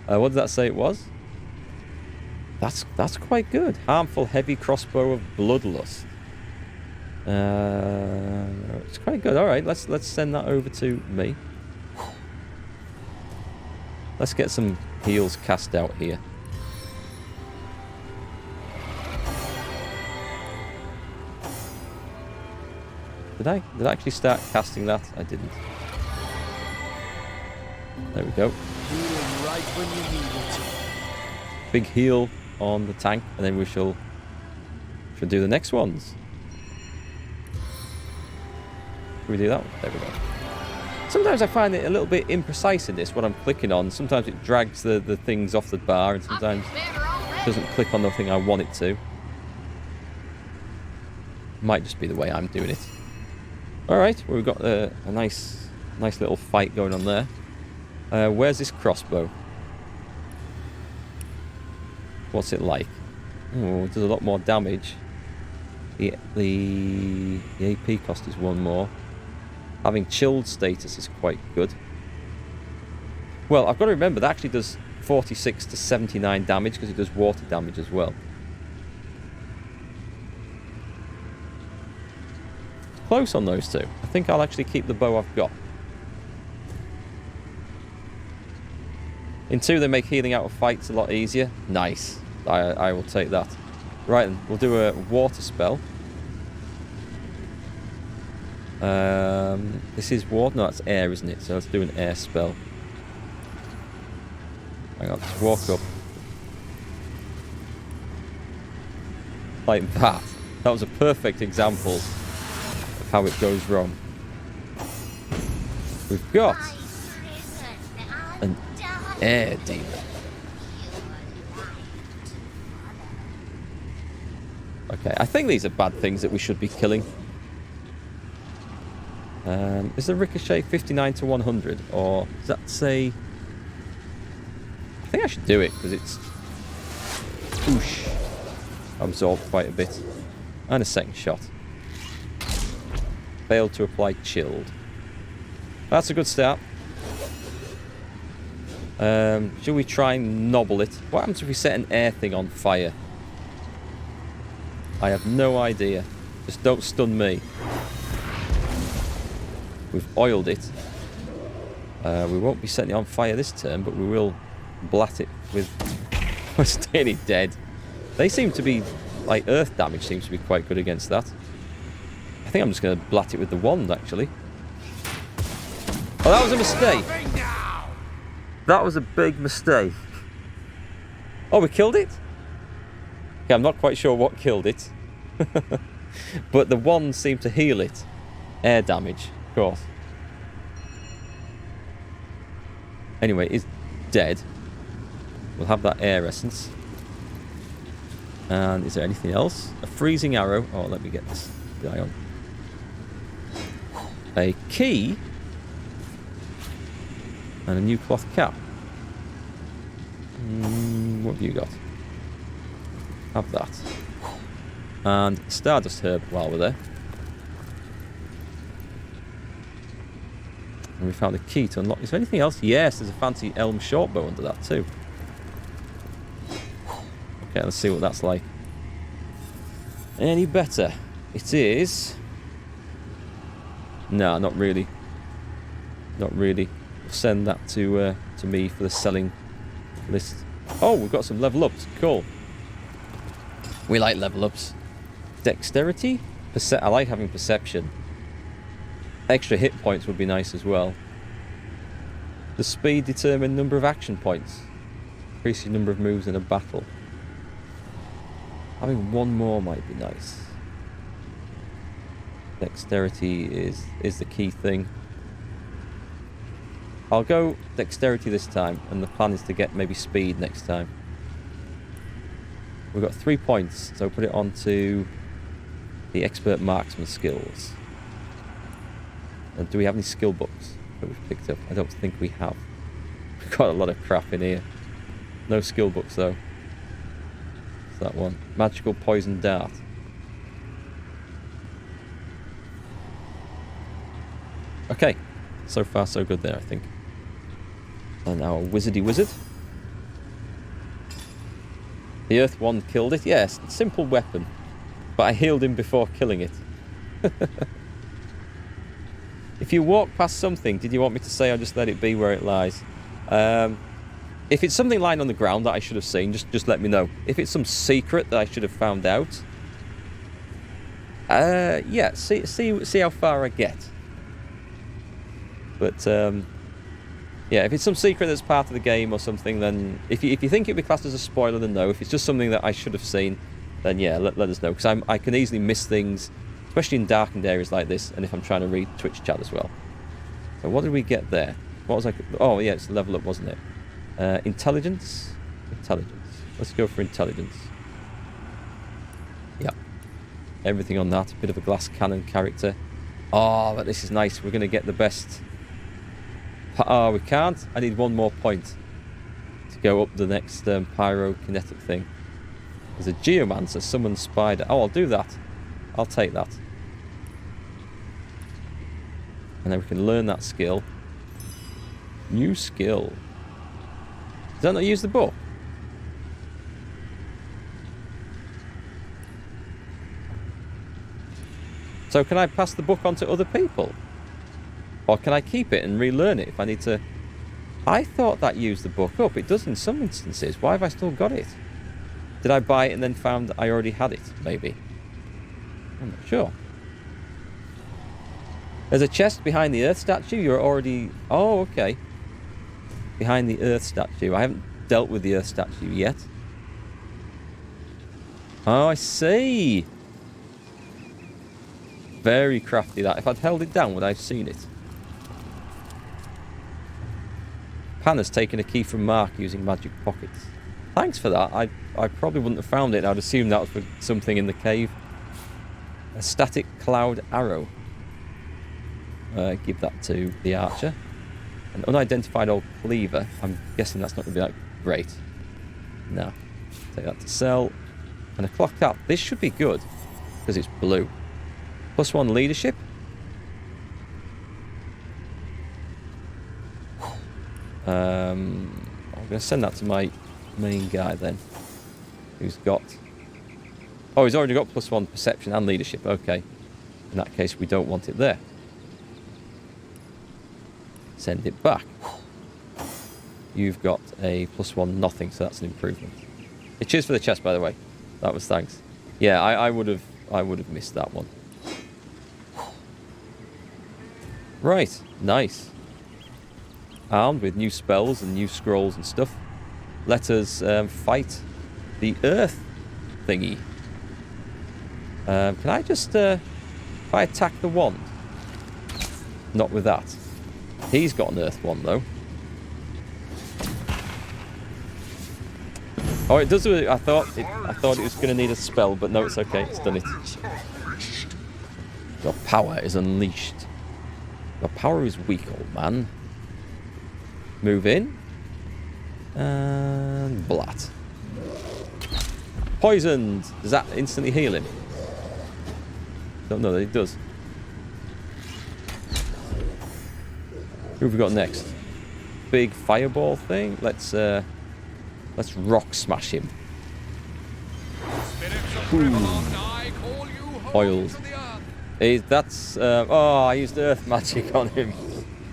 What did that say it was? That's quite good. Harmful heavy crossbow of bloodlust. It's quite good. All right, let's send that over to me. Let's get some heals cast out here. Did I actually start casting that? I didn't. There we go. Right when you need it. Big heal on the tank, and then we shall do the next ones. Can we do that one? There we go. Sometimes I find it a little bit imprecise in this, what I'm clicking on. Sometimes it drags the things off the bar, and sometimes it doesn't click on the thing I want it to. Might just be the way I'm doing it. Alright, well, we've got a nice little fight going on there. Where's this crossbow? What's it like? Oh, it does a lot more damage. The AP cost is one more. Having chilled status is quite good. Well, I've got to remember that actually does 46 to 79 damage because it does water damage as well. It's close on those two. I think I'll actually keep the bow I've got. In 2, they make healing out of fights a lot easier. Nice. I will take that. Right then, we'll do a water spell. This is water? No, that's air, isn't it? So let's do an air spell. Hang on, just walk up. Like that. That was a perfect example of how it goes wrong. We've got an air demon. Okay, I think these are bad things that we should be killing. Is the ricochet 59 to 100? Or does that say... I think I should do it, because it's... Whoosh. Absorbed quite a bit. And a second shot. Failed to apply chilled. That's a good start. Should we try and nobble it? What happens if we set an air thing on fire? I have no idea. Just don't stun me. We've oiled it. We won't be setting it on fire this turn, but we will blat it with... It's nearly dead. They seem to be... Like, earth damage seems to be quite good against that. I think I'm just going to blat it with the wand, actually. Oh, that was a mistake. That was a big mistake. Oh, we killed it? Okay, I'm not quite sure what killed it. But the wand seemed to heal it. Air damage, of course. Anyway, it's dead. We'll have that air essence. And is there anything else? A freezing arrow. Oh, let me get this guy on. A key. And a new cloth cap. What have you got? Have that. And Stardust Herb while we're there. And we found a key to unlock. Is there anything else? Yes, there's a fancy elm shortbow under that too. Okay, let's see what that's like. Any better? It is... No, not really. Not really. We'll send that to me for the selling list. Oh, we've got some level ups. Cool. We like level ups. Dexterity? I like having perception. Extra hit points would be nice as well. Does speed determine number of action points? Increases number of moves in a battle. Having one more might be nice. Dexterity is the key thing. I'll go dexterity this time, and the plan is to get maybe speed next time. We've got 3 points, so put it onto the expert marksman skills. And do we have any skill books that we've picked up? I don't think we have. We've got a lot of crap in here. No skill books though. What's that one? Magical poison dart. Okay, so far so good there, I think. And now a wizardy wizard. The earth one killed it. Yes, simple weapon. But I healed him before killing it. If you walk past something, did you want me to say I'll just let it be where it lies? If it's something lying on the ground that I should have seen, just let me know. If it's some secret that I should have found out, yeah, see how far I get. But yeah, if it's some secret that's part of the game or something, then if you think it'd be classed as a spoiler, then no. If it's just something that I should have seen, then yeah, let us know, because I can easily miss things, especially in darkened areas like this, and if I'm trying to read Twitch chat as well. So what did we get there? What was I? Oh yeah, it's level up, wasn't it? Intelligence. Let's go for intelligence. Yeah, everything on that. A bit of a glass cannon character. Oh, but this is nice. We're going to get the best. Oh, we can't. I need one more point to go up the next pyrokinetic thing. There's a geomancer, summon spider. Oh, I'll do that. I'll take that. And then we can learn that skill. New skill. Does that not use the book? So can I pass the book on to other people? Or can I keep it and relearn it if I need to? I thought that used the book up. It does in some instances. Why have I still got it? Did I buy it and then found that I already had it? Maybe. I'm not sure. There's a chest behind the Earth statue. You're already... Oh, okay. Behind the Earth statue. I haven't dealt with the Earth statue yet. Oh, I see. Very crafty, that. If I'd held it down, would I have seen it? Pan has taken a key from Mark using magic pockets. Thanks for that. I probably wouldn't have found it. I'd assume that was for something in the cave. A static cloud arrow. Give that to the archer. An unidentified old cleaver. I'm guessing that's not going to be that great. No. Take that to sell. And a clock cap. This should be good because it's blue. +1 leadership. I'm going to send that to my main guy then. Who's got... Oh, he's already got +1 perception and leadership. Okay. In that case, we don't want it there. Send it back. You've got a +1 nothing, so that's an improvement. Hey, cheers for the chest, by the way. That was thanks. Yeah, I would have missed that one. Right, nice. Armed with new spells and new scrolls and stuff. Let us fight the Earth thingy. Can I just... if I attack the wand? Not with that. He's got an Earth one, though. Oh, it does... I thought it was going to need a spell, but no, it's okay. It's done it. Your power is unleashed. Your power is weak, old man. Move in. And... blat. Poisoned. Does that instantly heal him? Don't know that it does. Who have we got next? Big fireball thing. Let's rock smash him. Oiled. That's oh, I used earth magic on him.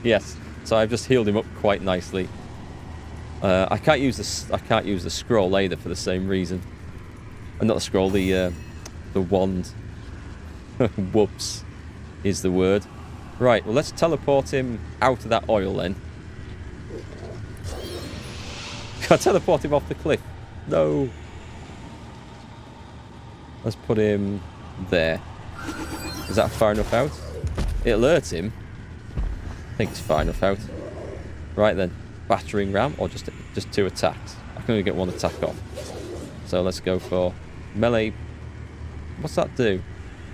Yes, so I've just healed him up quite nicely. I can't use the scroll either for the same reason. Not the scroll, the wand. Whoops is the word. Right, well, let's teleport him out of that oil then. Can I teleport him off the cliff? No. Let's put him there. Is that far enough out? It'll hurt him. I think it's far enough out. Right then. Battering ram or just 2 attacks? I can only get 1 attack off. So let's go for melee. What's that do?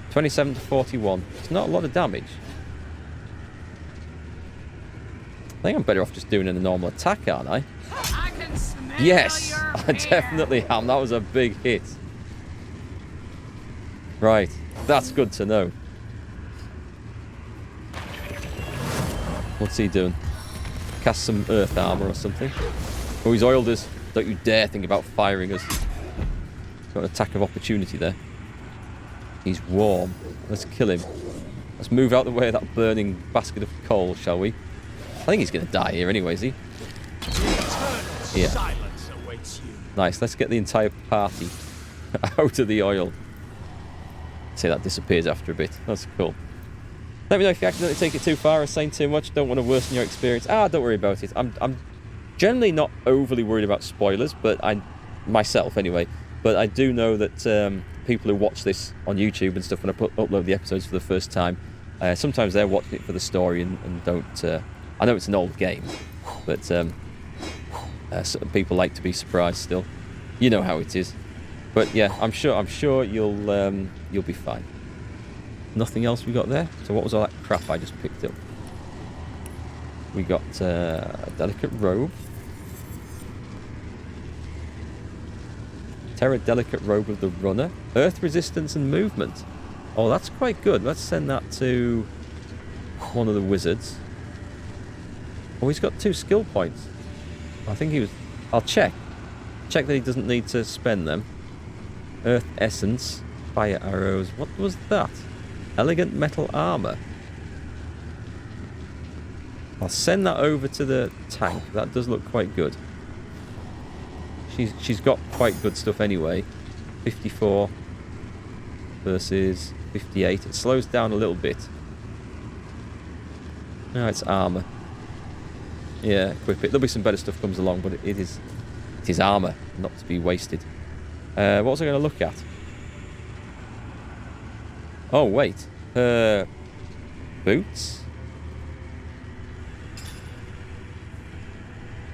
27 to 41. It's not a lot of damage. I think I'm better off just doing a normal attack, aren't I? Yes! I definitely am. That was a big hit. Right. That's good to know. What's he doing? Cast some earth armor or something. Oh, he's oiled us. Don't you dare think about firing us. Got an attack of opportunity there. He's warm. Let's kill him. Let's move out the way of that burning basket of coal, shall we? I think he's going to die here anyway, is he? Yeah. Silence awaits you. Nice. Let's get the entire party out of the oil. See, that disappears after a bit. That's cool. Let me know if you accidentally take it too far or saying too much. Don't want to worsen your experience. Don't worry about it. I'm generally not overly worried about spoilers, but myself anyway. But I do know that people who watch this on YouTube and stuff, when I upload the episodes for the first time, sometimes they're watching it for the story and don't. I know it's an old game, but some people like to be surprised still. You know how it is. But yeah, I'm sure you'll be fine. Nothing else we got there. So what was all that crap I just picked up? We got a delicate robe. Terra delicate robe of the runner. Earth resistance and movement. Oh, that's quite good. Let's send that to one of the wizards. Oh, he's got 2 skill points. I think he was... I'll check. Check that he doesn't need to spend them. Earth essence. Fire arrows. What was that? Elegant metal armor. I'll send that over to the tank. That does look quite good. She's got quite good stuff anyway. 54 versus 58. It slows down a little bit. No, it's armor. Yeah, equip it. There'll be some better stuff comes along, but it is armor, not to be wasted. What was I going to look at? Oh wait, boots.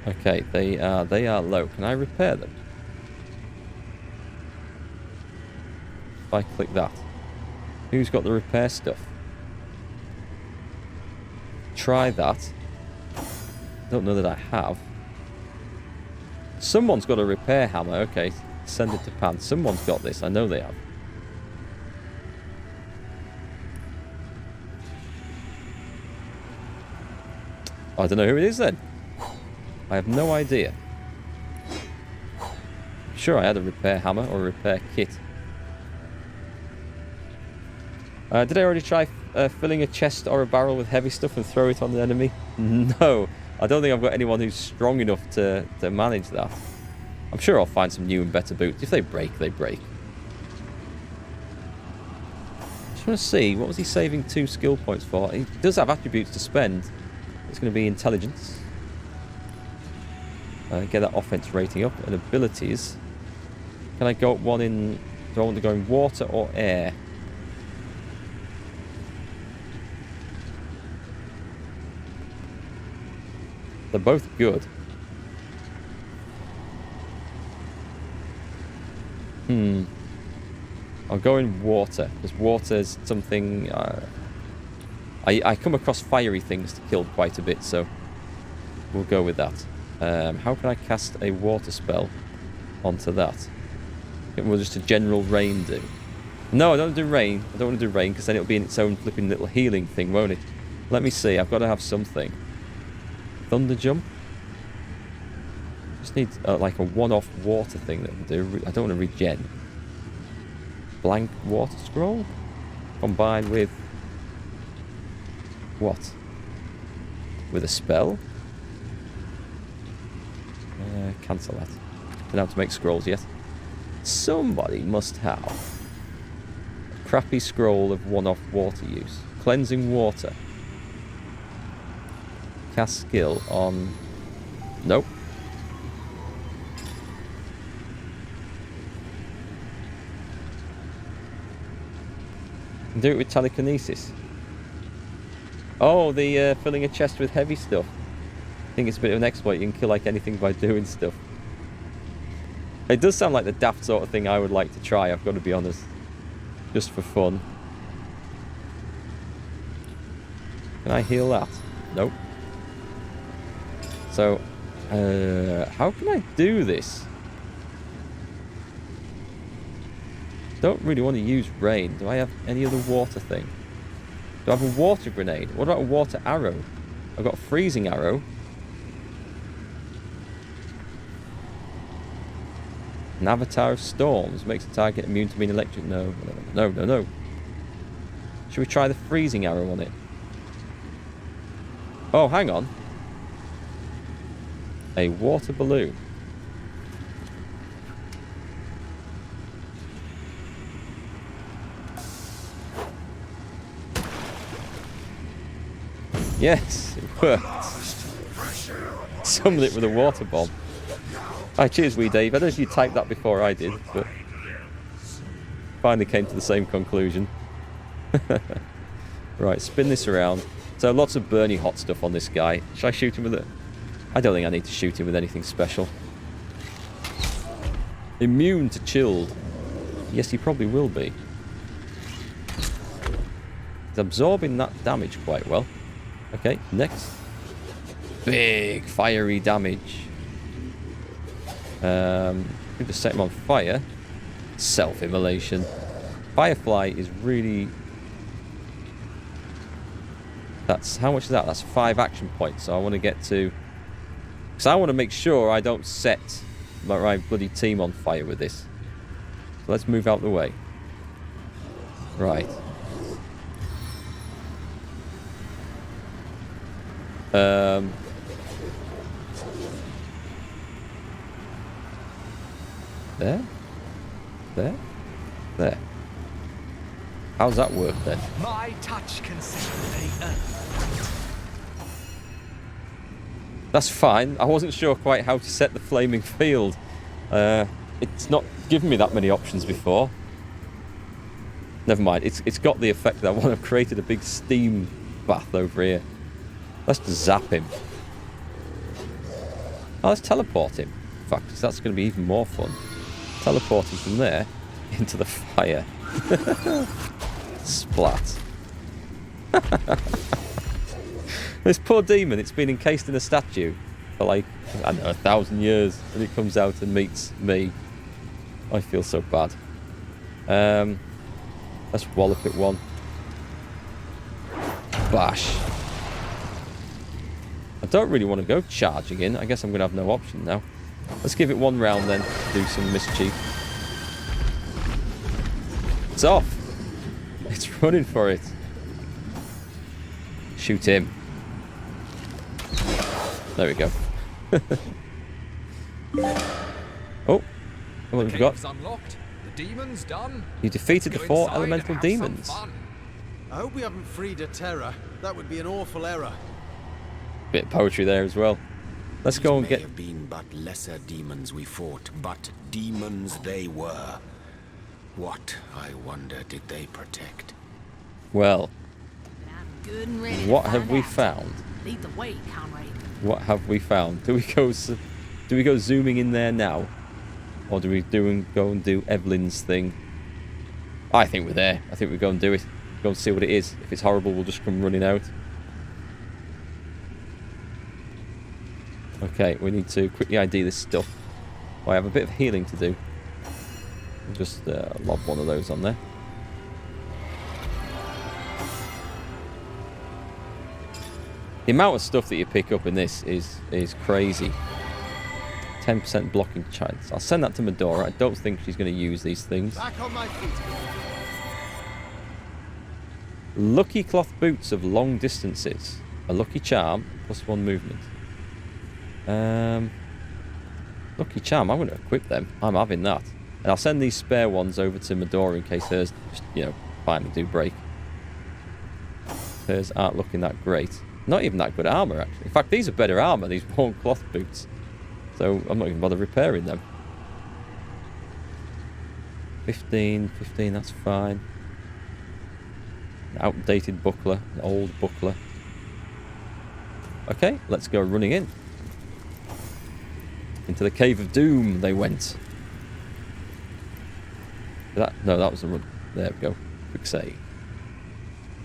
Okay, they are low. Can I repair them? If I click that, who's got the repair stuff? Try that. Don't know that I have. Someone's got a repair hammer. Okay, send it to Pan. Someone's got this. I know they have. I don't know who it is then. I have no idea. I'm sure I had a repair hammer or a repair kit. Did I already try filling a chest or a barrel with heavy stuff and throw it on the enemy? No. I don't think I've got anyone who's strong enough to manage that. I'm sure I'll find some new and better boots. If they break, they break. Just want to see, what was he saving 2 skill points for? He does have attributes to spend. It's going to be intelligence. Get that offense rating up. And abilities. Can I go up one in... Do I want to go in water or air? They're both good. I'll go in water, because water's something... I come across fiery things to kill quite a bit, so we'll go with that. How can I cast a water spell onto that? Will just a general rain do? No, I don't want to do rain. I don't want to do rain, because then it'll be in its own flipping little healing thing, won't it? Let me see. I've got to have something. Thunder jump? Just need like a one-off water thing that will do. I don't want to regen. Blank water scroll? Combined with... what? With a spell? Cancel that. Don't have to make scrolls yet. Somebody must have a crappy scroll of one-off water use. Cleansing water. Cast skill on... Nope. Do it with telekinesis. Oh, the filling a chest with heavy stuff. I think it's a bit of an exploit. You can kill like anything by doing stuff. It does sound like the daft sort of thing I would like to try, I've got to be honest. Just for fun. Can I heal that? Nope. So, how can I do this? Don't really want to use rain. Do I have any other water thing? Do I have a water grenade? What about a water arrow? I've got a freezing arrow. An avatar of storms. Makes the target immune to being electric. No. Should we try the freezing arrow on it? Oh, hang on. A water balloon. Yes, it worked. Summoned it with a water bomb. Hi, cheers, wee Dave. I don't know if you typed that before I did, but finally came to the same conclusion. Right, spin this around. So lots of burny hot stuff on this guy. Should I shoot him with it? I don't think I need to shoot him with anything special. Immune to chilled. Yes, he probably will be. He's absorbing that damage quite well. Okay, next. Big fiery damage. We just set him on fire. Self-immolation. Firefly is really... That's... How much is that? That's 5 action points. So I want to get to... Because I want to make sure I don't set my bloody team on fire with this. So let's move out the way. Right. There. How's that work then? My touch can set the earth. That's fine. I wasn't sure quite how to set the flaming field. It's not given me that many options before. Never mind. It's got the effect that I want. I've created a big steam bath over here. Let's just zap him. Oh, let's teleport him. In fact, 'cause that's going to be even more fun. Teleport him from there into the fire. Splat. This poor demon, it's been encased in a statue for like, I don't know, 1,000 years, and it comes out and meets me. I feel so bad. Let's wallop it one. Bash. I don't really want to go charging in. I guess I'm going to have no option now. Let's give it one round then to do some mischief. It's off. It's running for it. Shoot him. There we go. Oh, what have we got? Unlocked. The demon's done. You defeated the 4 elemental demons. I hope we haven't freed a terror. That would be an awful error. Bit of poetry there as well. Let's go and get... These may have been but lesser demons we fought, but demons they were. What, I wonder, did they protect? Well, Good and ready what to have find we out. found? Lead the way, comrade. What have we found? Do we go zooming in there now? Or do we go and do Evelyn's thing? I think we're there. I think we go and do it. Go and see what it is. If it's horrible, we'll just come running out. Okay, we need to quickly ID this stuff. I have a bit of healing to do. I'll just lob one of those on there. The amount of stuff that you pick up in this is crazy. 10% blocking chance. I'll send that to Medora. I don't think she's going to use these things. Back on my feet. Lucky cloth boots of long distances. A lucky charm, +1 movement. Lucky charm, I'm going to equip them. I'm having that. And I'll send these spare ones over to Medora in case hers, just, you know, finally do break. Hers aren't looking that great. Not even that good armour, actually. In fact, these are better armour, these worn cloth boots. So I'm not even bothered repairing them. 15, that's fine. An outdated buckler, an old buckler. Okay, let's go running in. Into the Cave of Doom they went. No, that was the run. There we go. Quick save.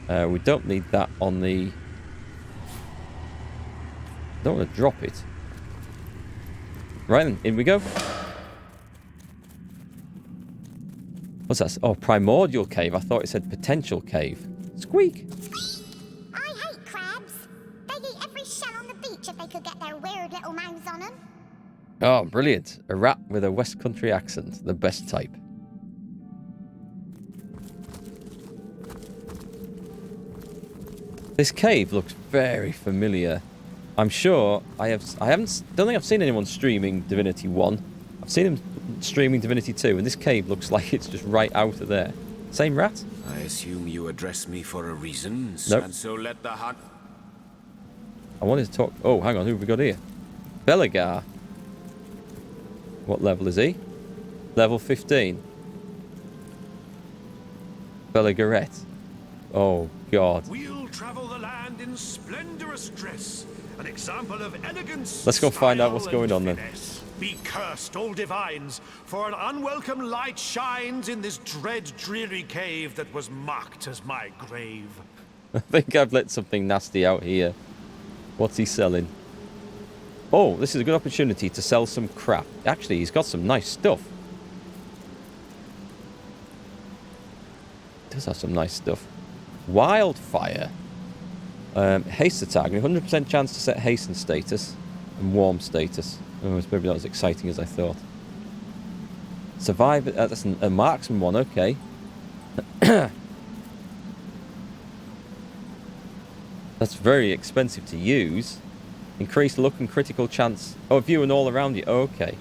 We don't need that on the... Don't want to drop it. Right then, in we go. What's that? Oh, primordial cave. I thought it said potential cave. Squeak. I hate crabs. They'd eat every shell on the beach if they could get their weird little mouths on them. Oh, brilliant. A rat with a West Country accent. The best type. This cave looks very familiar. I'm sure don't think I've seen anyone streaming Divinity 1. I've seen him streaming Divinity 2, and this cave looks like it's just right out of there. Same rat? I assume you address me for a reason, Nope. and so let the hunt... I wanted to talk... Oh, hang on, who have we got here? Belagar. What level is he? Level 15. Belagarette. Oh, God. We'll travel the land in splendorous dress, an example of elegance. Let's go find out what's style, going and on then. finesse. Be cursed, all divines, for an unwelcome light shines in this dread, dreary cave that was marked as my grave. I think I've let something nasty out here. What's he selling? Oh, this is a good opportunity to sell some crap. Actually, he's got some nice stuff. Does have some nice stuff. Wildfire. Haste attack. 100% chance to set hasten status and warm status. Oh, it's maybe not as exciting as I thought. Survive. That's a marksman one. Okay. That's very expensive to use. Increase luck and critical chance. Oh, view and all around you. Oh, okay.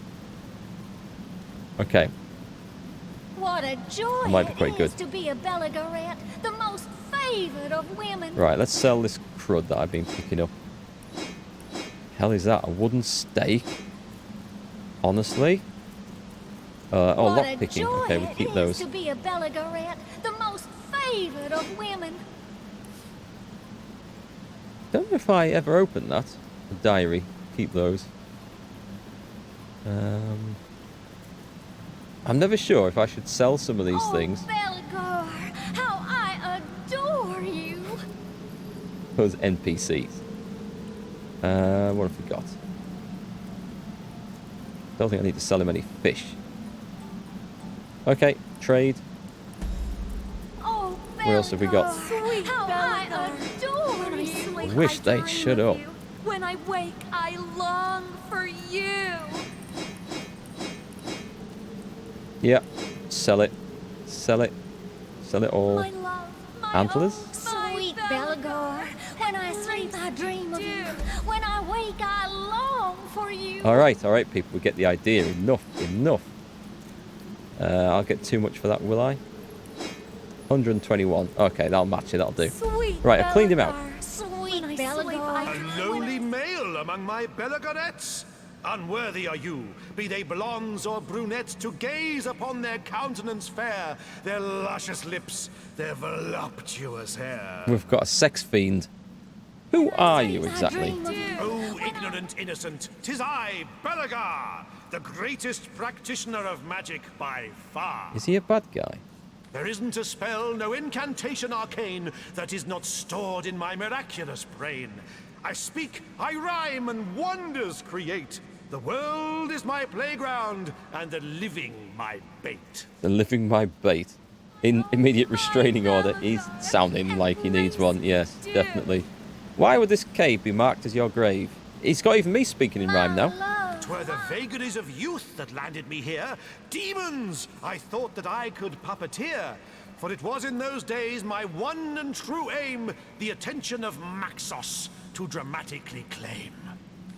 Okay. What a joy That might be quite it good. is to be a Belagarette, the most favoured of women. Right, let's sell this crud that I've been picking up. Hell is that? A wooden stake? Honestly? Oh, What lock a picking. joy Okay, we'll keep it those. is to be a Belagarette, the most favoured of women. Don't know if I ever opened that. A diary. Keep those. I'm never sure if I should sell some of these things. Belagar, how I adore you. Those NPCs. What have we got? Don't think I need to sell him any fish. Okay, trade. Oh, What else have we got? Sweet how I adore you. I wish they'd shut up. When I wake, I long for you. Yep. Sell it. Sell it. Sell it all. My love, my Antlers? Sweet Belagar, when I sleep, I dream of you. When I wake, I long for you. Alright, people. We get the idea. Enough. Enough. I'll get too much for that, will I? 121. Okay, that'll match it. That'll do. Sweet Right, I cleaned him out. Belagar, Sweet A Belagar. lowly male among my Belagarettes? Unworthy are you, be they blondes or brunettes, to gaze upon their countenance fair, their luscious lips, their voluptuous hair. We've got a sex fiend. Who are you exactly? Oh, ignorant innocent, 'tis I, Belagar, the greatest practitioner of magic by far. Is he a bad guy? There isn't a spell, no incantation arcane, that is not stored in my miraculous brain. I speak, I rhyme, and wonders create. The world is my playground, and the living my bait. The living my bait. In immediate restraining order. He's sounding like he needs one. Yes, definitely. Why would this cave be marked as your grave? He's got even me speaking in rhyme now. 'Twere the vagaries of youth that landed me here. Demons! I thought that I could puppeteer. For it was in those days my one and true aim, the attention of Maxos, to dramatically claim.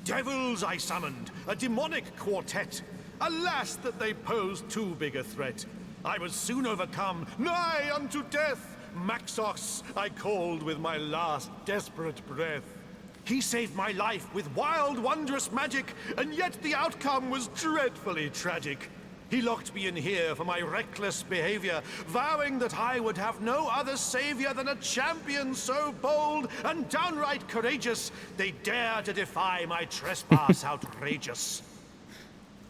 Devils I summoned, a demonic quartet. Alas, that they posed too big a threat. I was soon overcome, nigh unto death. Maxos I called with my last desperate breath. He saved my life with wild, wondrous magic, and yet the outcome was dreadfully tragic. He locked me in here for my reckless behavior, vowing that I would have no other savior than a champion so bold and downright courageous, they dare to defy my trespass outrageous.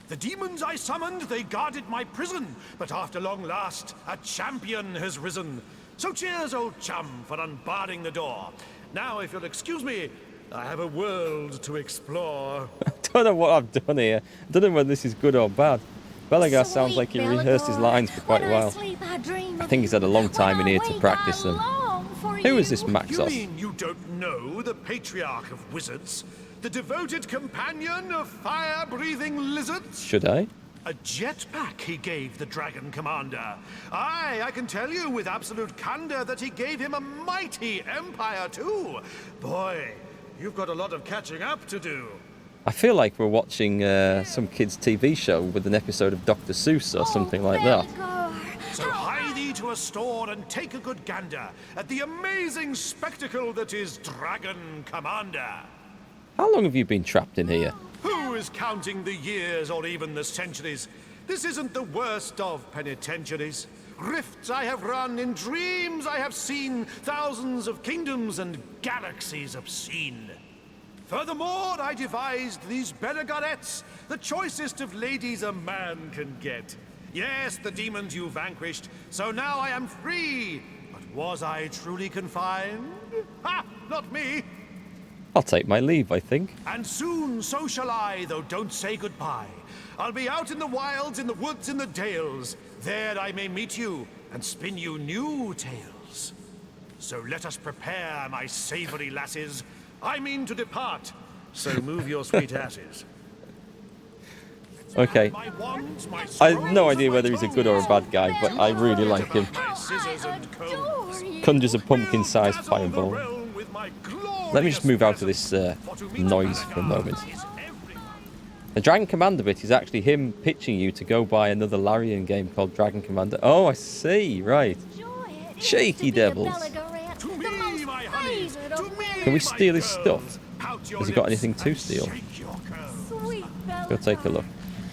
The demons I summoned, they guarded my prison, but after long last, a champion has risen. So cheers, old chum, for unbarring the door. Now, if you'll excuse me, I have a world to explore. I don't know what I've done here. I don't know whether this is good or bad. Belagar sounds like he rehearsed his lines for quite a while. I think he's had a long time in here to practice them. Who is this You Maxos? mean you don't know the patriarch of wizards? The devoted companion of fire-breathing lizards? Should I? A jetpack he gave the Dragon Commander. Aye, I can tell you with absolute candor that he gave him a mighty empire too. Boy, you've got a lot of catching up to do. I feel like we're watching some kids' TV show with an episode of Dr. Seuss or something like that. So hie thee to a store and take a good gander at the amazing spectacle that is Dragon Commander. How long have you been trapped in here? Who is counting the years or even the centuries? This isn't the worst of penitentiaries. Rifts I have run, in dreams I have seen, thousands of kingdoms and galaxies obscene. Furthermore, I devised these Beregarettes, the choicest of ladies a man can get. Yes, the demons you vanquished, so now I am free. But was I truly confined? Ha! Not me! I'll take my leave, I think. And soon so shall I, though don't say goodbye. I'll be out in the wilds, in the woods, in the dales. There I may meet you, and spin you new tales. So let us prepare, my savory lasses. I mean to depart, so move your sweet asses. Okay. My wands, my I have no scrolls, idea my whether he's a good or a bad guy, but I really like him. my scissors and combs. Conjures a pumpkin-sized Dazzle the fireball. realm with my Let me just move out of this noise for a moment. The Dragon Commander bit is actually him pitching you to go buy another Larian game called Dragon Commander. Oh, I see. Right. Shaky devils. To me, my honeys, to me, Can we my steal his girls. stuff? Pout your Has he got lips anything to and steal? shake your curls. Sweet Go take a look.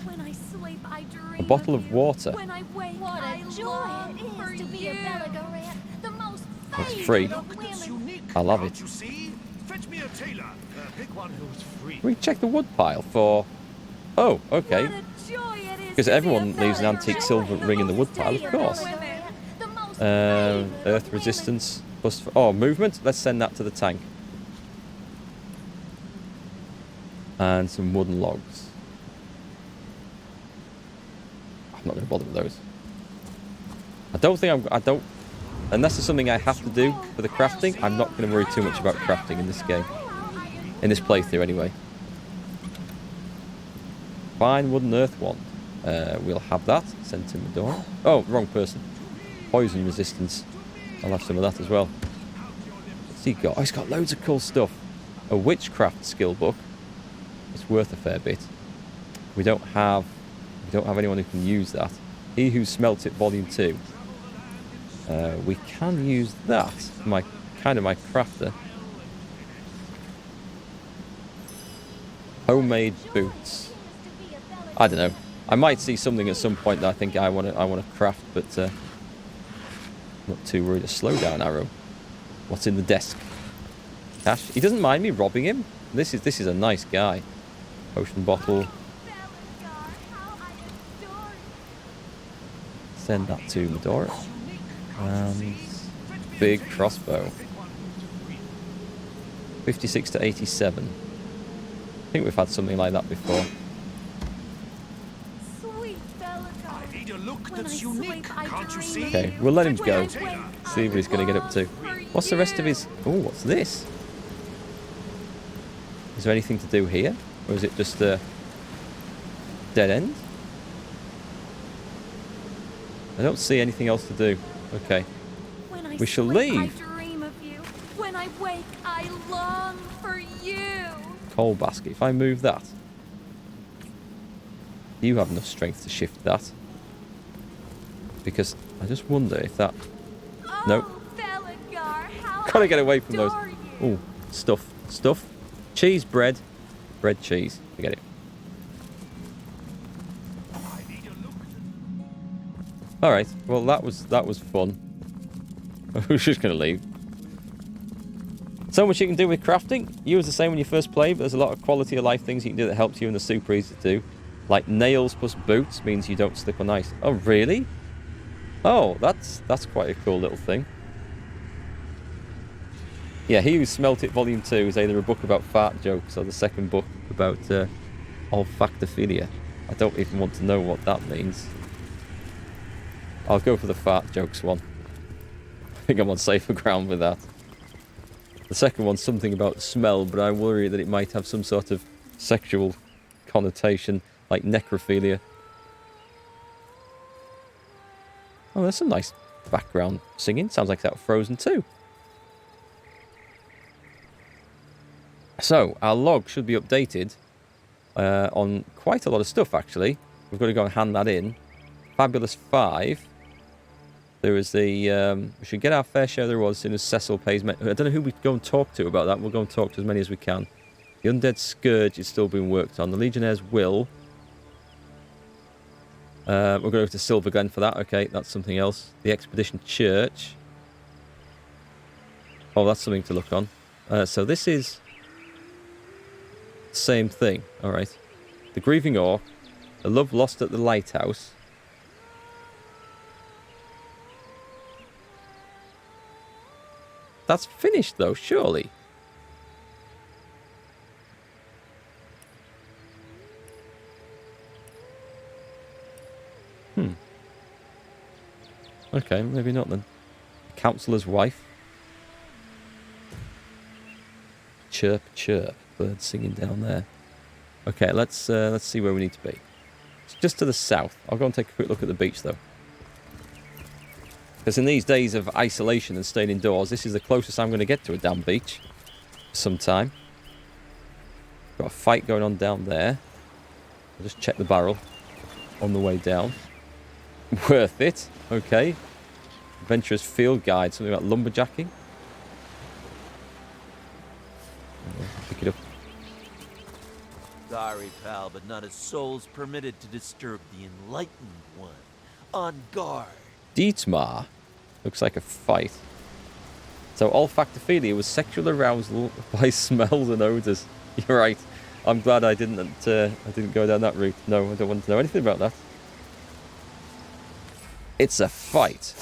When I sleep, I dream A bottle of you. water. When I wake, what a joy it is to be a Bellagarette, the most That's favored free. of It's women. unique, I love can't it. you see? Fetch me a tailor. Pick one who's free. Can we check the wood pile for... Oh, okay. What a joy it is Because to be a everyone leaves an antique Bellagarette, silver the ring in the wood most pile, of favored course. women, the most Earth favored of resistance. Plus... Oh, movement. Let's send that to the tank. And some wooden logs. I'm not going to bother with those. I don't think I don't... Unless there's something I have to do for the crafting, I'm not going to worry too much about crafting in this game. In this playthrough, anyway. Fine wooden earth wand. We'll have that. Sent to Medora. Oh, wrong person. Poison resistance. I'll have some of that as well. What's he got? Oh, he's got loads of cool stuff. A witchcraft skill book. It's worth a fair bit. We don't have anyone who can use that. He Who Smelt It Volume 2. We can use that. My crafter. Homemade boots. I don't know. I might see something at some point that I think I want to craft, but I'm not too worried. A slow down arrow. What's in the desk? Cash. He doesn't mind me robbing him. This is a nice guy. Potion bottle. Send that to Medora. And big crossbow. 56 to 87. I think we've had something like that before. Sweet I need a look When that's I unique, sleep, I can't you dream see? of Okay, we'll let him When go. I wake, See what he's going to get up to. What's the rest of his... Oh, what's this? Is there anything to do here? Or is it just a dead end? I don't see anything else to do. Okay. When I We shall sleep, leave. I dream of you. When I wake, I long for you. Coal basket. If I move that... You have enough strength to shift that. Because I just wonder if that... Oh, Nope. Belagar, how Gotta I get away from those. adore you. Oh, stuff. Cheese, bread. Bread, cheese. Forget it. Alright, well that was fun. We're just gonna leave. So much you can do with crafting. You was the same when you first played, but there's a lot of quality of life things you can do that helps you and they're super easy to do. Like nails plus boots means you don't slip on ice. Oh really? Oh, that's quite a cool little thing. Yeah, He Who Smelt It Volume 2 is either a book about fart jokes or the second book about olfactophilia. I don't even want to know what that means. I'll go for the fart jokes one. I think I'm on safer ground with that. The second one's something about smell, but I worry that it might have some sort of sexual connotation, like necrophilia. Oh, there's some nice background singing. Sounds like that Frozen 2. So, our log should be updated on quite a lot of stuff, actually. We've got to go and hand that in. Fabulous 5. There is the... we should get our fair share of the rewards as soon as Cecil pays... I don't know who we go and talk to about that. We'll go and talk to as many as we can. The Undead Scourge is still being worked on. The Legionnaire's Will. We're going to go to Silver Glen for that. Okay, that's something else. The Expedition Church. Oh, that's something to look on. So this is... same thing. Alright. The Grieving Orc. The Love Lost at the Lighthouse. That's finished, though, surely. Okay, maybe not then. Councillor's Wife. Chirp, chirp. Birds singing down there. Okay, let's see where we need to be. It's just to the south. I'll go and take a quick look at the beach, though. Because in these days of isolation and staying indoors, this is the closest I'm going to get to a damn beach. For some time. Got a fight going on down there. I'll just check the barrel on the way down. Worth it. Okay. Adventurer's Field Guide. Something about lumberjacking. Pick it up. Sorry, pal, but not a soul's permitted to disturb the enlightened one. On guard. Dietmar. Looks like a fight. So olfactophilia was sexual arousal by smells and odours. You're right. I'm glad I didn't go down that route. No, I don't want to know anything about that. It's a fight.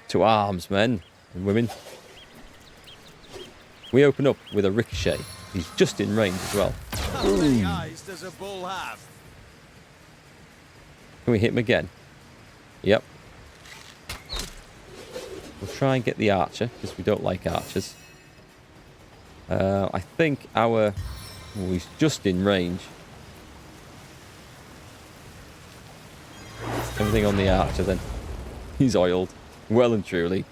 To arms, men and women. We open up with a ricochet. He's just in range as well. How many eyes does a bull have? Can we hit him again? Yep. We'll try and get the archer, because we don't like archers. I think our... well, he's just in range. Everything on the archer then. He's oiled. Well and truly.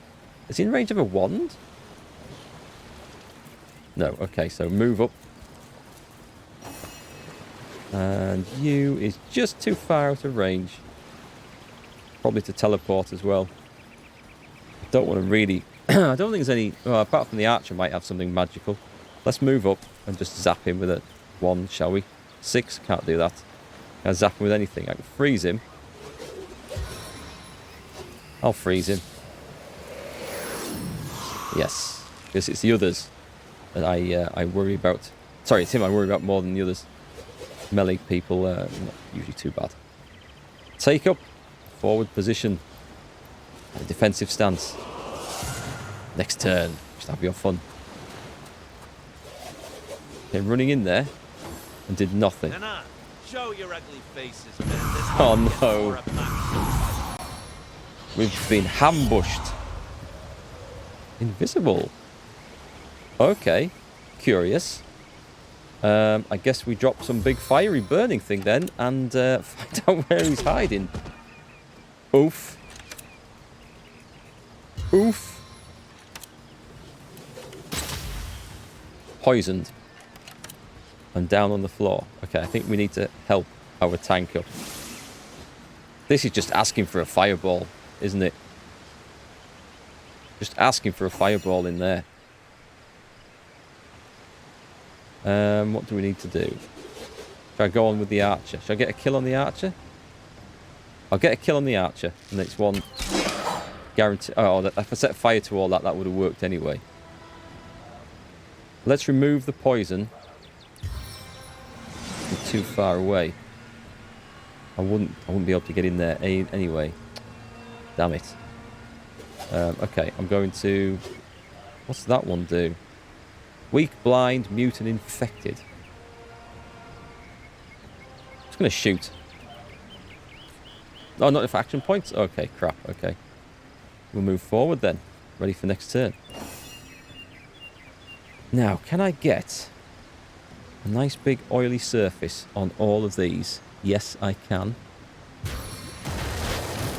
Is he in range of a wand? No. Okay, so move up. And you is just too far out of range. Probably to teleport as well. I don't want to really... I don't think there's any... well, apart from the archer might have something magical. Let's move up and just zap him with a wand, shall we? 6, can't do that. Can't zap him with anything. I can freeze him. I'll freeze him. Yes. Because it's the others that I worry about. Sorry, it's him I worry about more than the others. Melee people not usually too bad. Take up. Forward position. A defensive stance. Next turn. Just have your fun. Okay, running in there and did nothing. Show your ugly faces, man. This Oh no. We've been ambushed. Invisible. Okay. Curious. I guess we drop some big fiery burning thing then and find out where he's hiding. Oof. Oof. Poisoned. And down on the floor. Okay, I think we need to help our tank up. This is just asking for a fireball, isn't it? Just asking for a fireball in there. What do we need to do? Should I go on with the archer? Should I get a kill on the archer? I'll get a kill on the archer. The next one. Guarantee. Oh, if I set fire to all that, that would have worked anyway. Let's remove the poison. I'm too far away. I wouldn't be able to get in there anyway. Damn it. Okay, I'm going to... what's that one do? Weak, blind, mute, and infected. I'm just going to shoot. Oh, not enough action points? Okay, crap, okay. We'll move forward then. Ready for next turn. Now, can I get a nice big oily surface on all of these? Yes, I can.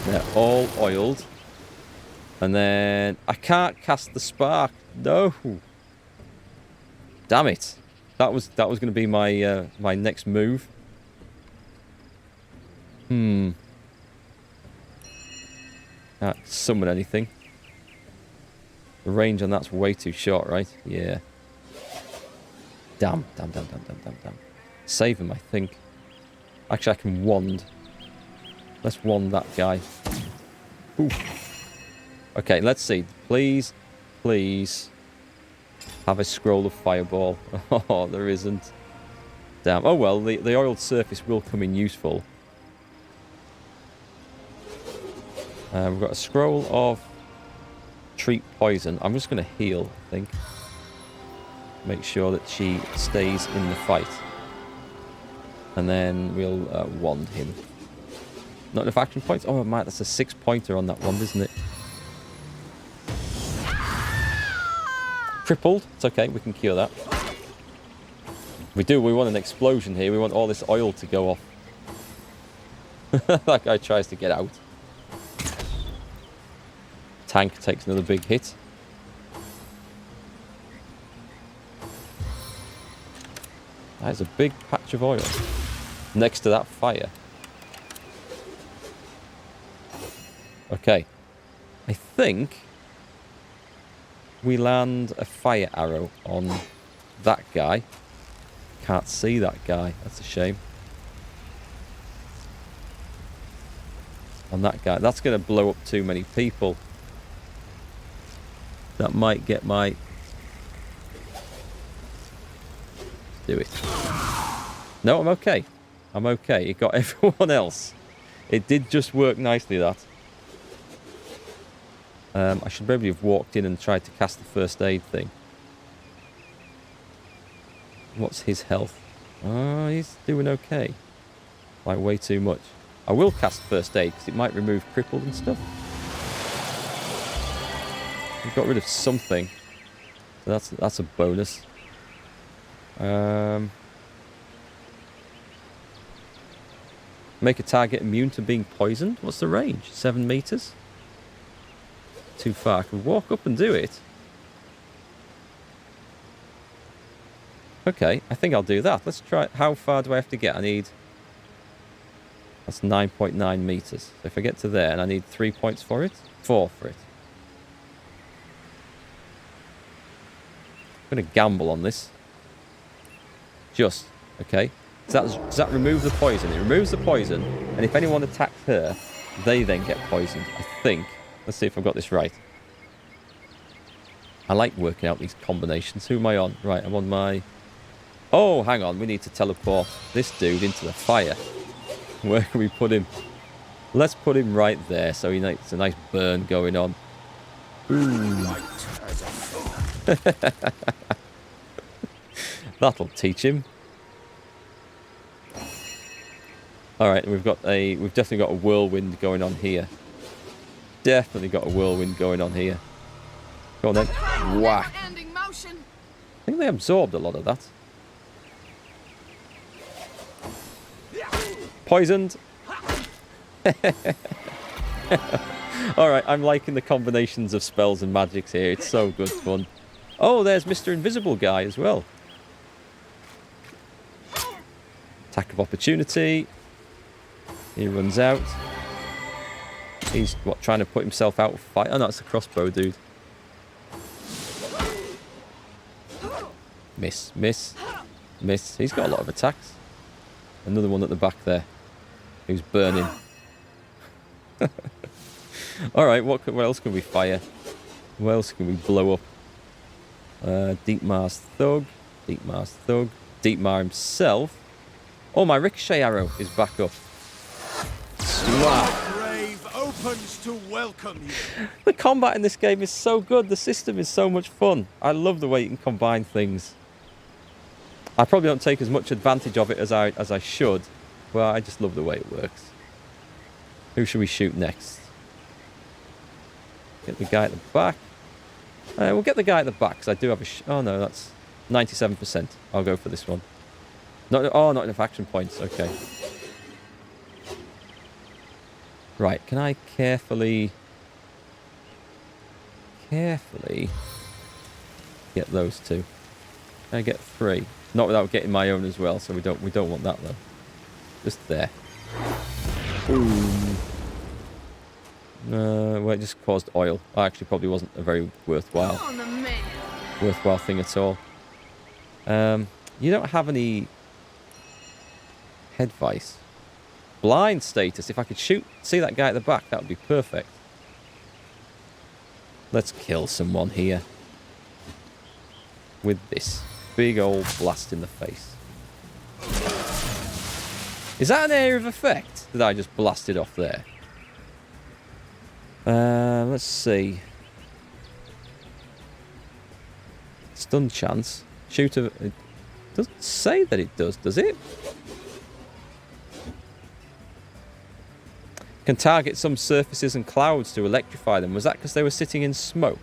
They're all oiled. And then I can't cast the spark. No. Damn it. That was going to be my my next move. Can't summon anything. The range on that's way too short, right? Yeah. Damn. Save him, I think. Actually, I can wand. Let's wand that guy. Ooh. Okay, let's see. Please, please have a scroll of fireball. Oh, there isn't. Damn. Oh, well, the oiled surface will come in useful. We've got a scroll of treat poison. I'm just going to heal, I think. Make sure that she stays in the fight. And then we'll wand him. Not enough action points? Oh, Matt, that's a 6-pointer on that wand, isn't it? Crippled. It's okay, we can cure that. We want an explosion here. We want all this oil to go off. That guy tries to get out. Tank takes another big hit. That is a big patch of oil next to that fire. Okay. I think we land a fire arrow on that guy. Can't see that guy. That's a shame. On that guy. That's going to blow up too many people. That might get my... Do it. No, I'm okay. I'm okay. It got everyone else. It did just work nicely, that. I should probably have walked in and tried to cast the first aid thing. What's his health? Oh, he's doing okay. Like, way too much. I will cast first aid, because it might remove crippled and stuff. We've got rid of something. So that's a bonus. Make a target immune to being poisoned. What's the range? 7 meters? Too far. I can walk up and do it. Okay, I think I'll do that. Let's try. How far do I have to get? I need... That's 9.9 meters. So if I get to there, and I need 3 points for it? 4 for it. I'm going to gamble on this. Just. Okay. Does that remove the poison? It removes the poison, and if anyone attacks her, they then get poisoned, I think. Let's see if I've got this right. I like working out these combinations. Who am I on? Right, I'm on my... Oh, hang on. We need to teleport this dude into the fire. Where can we put him? Let's put him right there, so it's a nice burn going on. That'll teach him. Alright, we've definitely got a whirlwind going on here. Definitely got a whirlwind going on here. Go on then. Whack. I think they absorbed a lot of that. Poisoned. Alright, I'm liking the combinations of spells and magics here. It's so good fun. Oh, there's Mr. Invisible Guy as well. Attack of opportunity. He runs out. He's, trying to put himself out of fight? Oh, no, it's a crossbow dude. Miss, miss, miss. He's got a lot of attacks. Another one at the back there. Who's burning. Alright, what else can we fire? What else can we blow up? Deep Mars Thug. Deep Mars Thug. Deep Mar himself. Oh, my ricochet arrow is back up. Swat. Opens to welcome you. The combat in this game is so good. The system is so much fun. I love the way you can combine things. I probably don't take as much advantage of it as I should, but I just love the way it works. Who should we shoot next? Get the guy at the back. We'll get the guy at the back, because I do have a... oh, no, that's... 97%. I'll go for this one. Not enough action points. Okay. Right, can I carefully get those two? Can I get 3? Not without getting my own as well, so we don't want that though. Just there. Boom. Well, it just caused oil. Actually, probably wasn't a very worthwhile thing at all. You don't have any head vice. Blind status. If I could see that guy at the back, that would be perfect. Let's kill someone here with this big old blast in the face. Is that an area of effect that I just blasted off there? Let's see. Stun chance. Shooter. It doesn't say that it does it? Can target some surfaces and clouds to electrify them. Was that because they were sitting in smoke?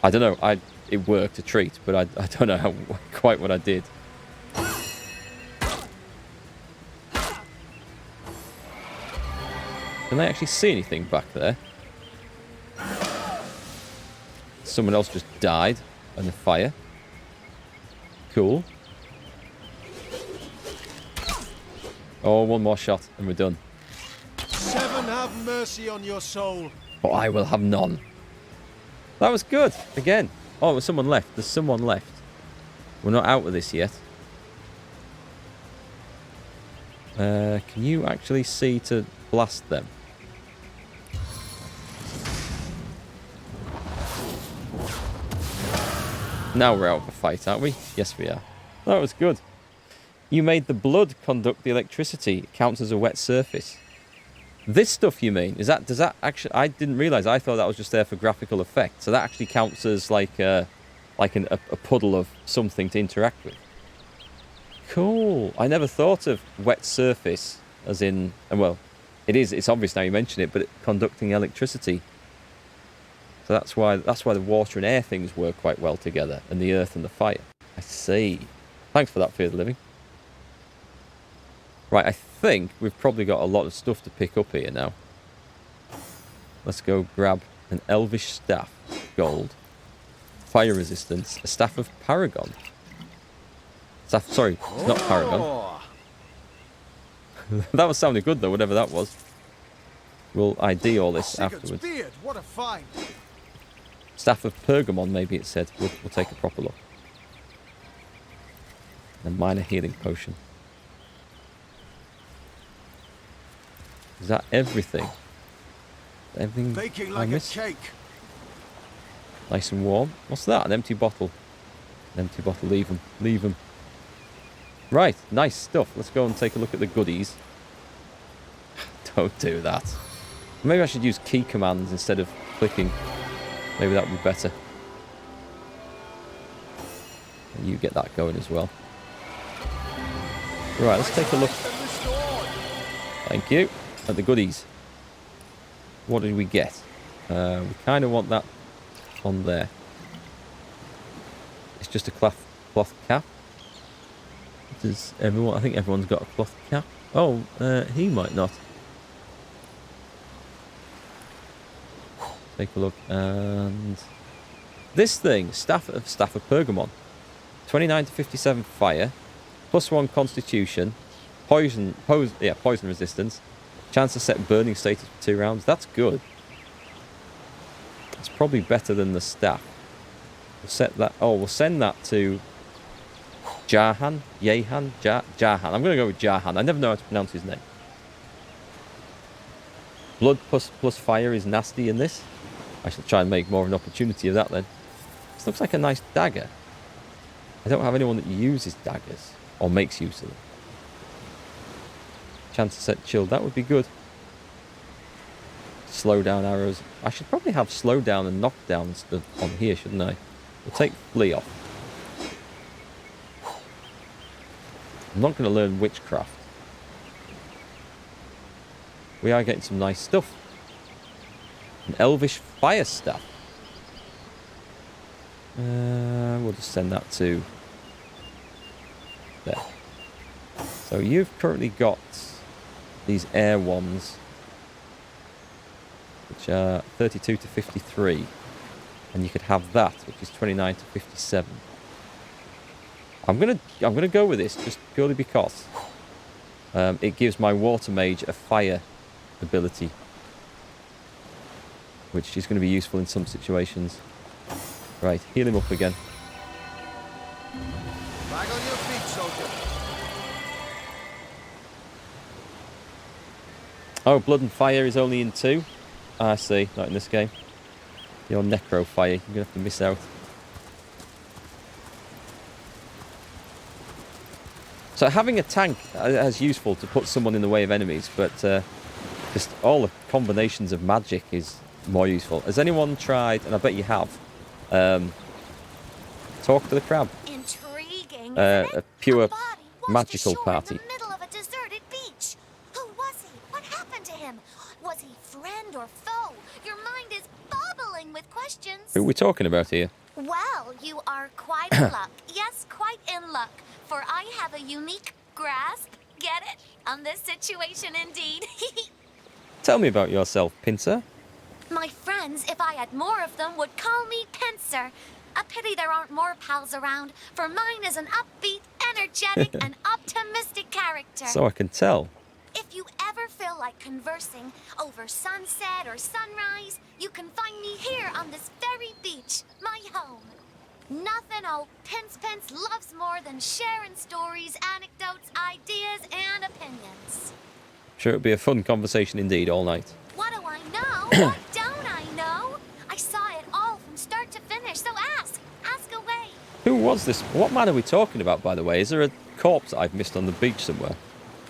I don't know. It worked a treat, but I don't know quite what I did. Can they actually see anything back there? Someone else just died in the fire. Cool. Oh, one more shot and we're done. 7 have mercy on your soul. But I will have none. That was good. Again. Oh, there's someone left. There's someone left. We're not out with this yet. Can you actually see to blast them? Now we're out of a fight, aren't we? Yes, we are. That was good. You made the blood conduct the electricity. It counts as a wet surface. This stuff you mean? Does that actually... I didn't realise. I thought that was just there for graphical effect. So that actually counts as like a puddle of something to interact with. Cool. I never thought of wet surface as in... Well, it is. It's obvious now you mention it, but conducting electricity. So that's why the water and air things work quite well together, and the earth and the fire. I see. Thanks for that, Fear the Living. Right, I think we've probably got a lot of stuff to pick up here now. Let's go grab an elvish staff, gold, fire resistance, a staff of paragon. Sorry, it's not paragon. That was sounding good though, whatever that was. We'll ID all this afterwards. Beard, what a find. Staff of Pergamon, maybe it said. We'll take a proper look. A minor healing potion. Is that everything? Everything Baking I like a missed? cake. Nice and warm. What's that? An empty bottle. An empty bottle. Leave them. Leave them. Right. Nice stuff. Let's go and take a look at the goodies. Don't do that. Maybe I should use key commands instead of clicking. Maybe that would be better. And you get that going as well. Right, let's take a look. Thank you. At the goodies. What did we get? We kind of want that on there. It's just a cloth cap. Does everyone? I think everyone's got a cloth cap. Oh, he might not. Take a look, and this thing, staff of Pergamon, 29 to 57 fire, +1 constitution, poison resistance, chance to set burning status for 2 rounds. That's good. It's probably better than the staff. We'll set that. Oh, we'll send that to Jahan. I'm going to go with Jahan. I never know how to pronounce his name. Blood plus fire is nasty in this. I shall try and make more of an opportunity of that then. This looks like a nice dagger. I don't have anyone that uses daggers or makes use of them. Chance to set chill, that would be good. Slow down arrows. I should probably have slow down and knock down on here, shouldn't I? We'll take flee off. I'm not going to learn witchcraft. We are getting some nice stuff. An elvish fire staff. We'll just send that to there. So you've currently got these air ones, which are 32 to 53, and you could have that, which is 29 to 57. I'm gonna go with this just purely because it gives my water mage a fire ability, which is going to be useful in some situations. Right, heal him up again. Back on your feet, soldier. Oh, blood and fire is only in 2. I see, not in this game. Your necro fire, you're going to have to miss out. So having a tank is useful to put someone in the way of enemies, but just all the combinations of magic is more useful. Has anyone tried, and I bet you have, talk to the crab? Intriguing. A pure body washed magical ashore party. in the middle of a deserted beach. Who was he? What happened to him? Was he friend or foe? Your mind is bubbling with questions. Who are we talking about here? Well, you are quite in luck. Yes, quite in luck. For I have a unique grasp, get it, on this situation indeed. Tell me about yourself, Pincer. My friends, if I had more of them, would call me Pincer. A pity there aren't more pals around, for mine is an upbeat, energetic, and optimistic character. So I can tell. If you ever feel like conversing over sunset or sunrise, you can find me here on this very beach, my home. Nothing old Pince loves more than sharing stories, anecdotes, ideas, and opinions. Sure, it'll be a fun conversation indeed all night. What do I know? What don't I know? I saw it all from start to finish, so ask away. Who was this? What man are we talking about, by the way? Is there a corpse I've missed on the beach somewhere?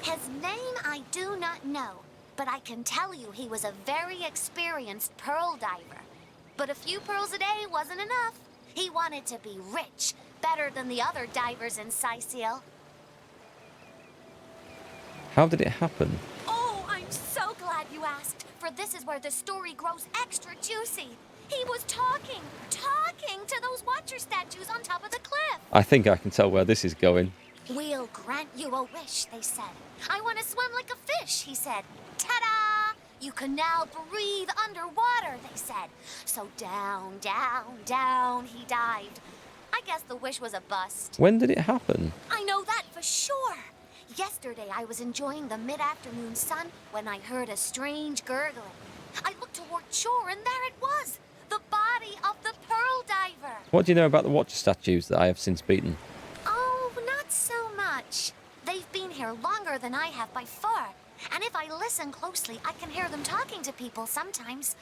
His name I do not know, but I can tell you he was a very experienced pearl diver. But a few pearls a day wasn't enough. He wanted to be rich, better than the other divers in Sicil. How did it happen? Oh, I'm so glad you asked, for this is where the story grows extra juicy. He was talking to those watcher statues on top of the cliff. I think I can tell where this is going. We'll grant you a wish, they said. I want to swim like a fish, he said. Ta-da! You can now breathe underwater, they said. So down, down, down he dived. I guess the wish was a bust. When did it happen? I know that for sure. Yesterday I was enjoying the mid-afternoon sun when I heard a strange gurgling. I looked toward shore and there it was. The body of the pearl diver. What do you know about the watcher statues that I have since beaten? Oh, not so much. They've been here longer than I have by far. And if I listen closely, I can hear them talking to people sometimes.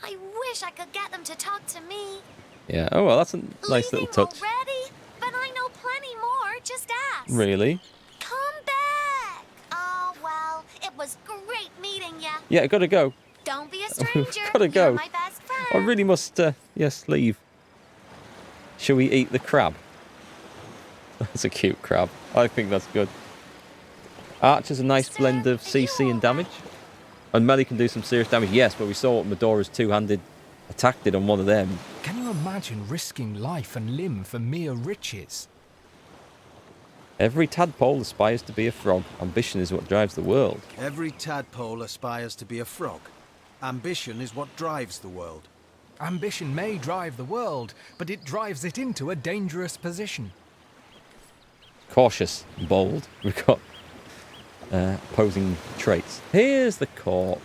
I wish I could get them to talk to me. Yeah, oh well, that's a nice Leaving little touch. already? But I know plenty more, just ask. Really? Come back. Oh, well, it was great meeting ya. Yeah, I gotta go. Don't be a stranger. Gotta go. You're my best friend. I really must, yes, leave. Shall we eat the crab? That's a cute crab. I think that's good. Archer's a nice blend of CC and damage. And melee can do some serious damage. Yes, but we saw what Medora's two-handed attack did on one of them. Can you imagine risking life and limb for mere riches? Every tadpole aspires to be a frog. Ambition is what drives the world. Every tadpole aspires to be a frog. Ambition is what drives the world. Ambition may drive the world, but it drives it into a dangerous position. Cautious, bold. We've got opposing traits. Here's the corpse.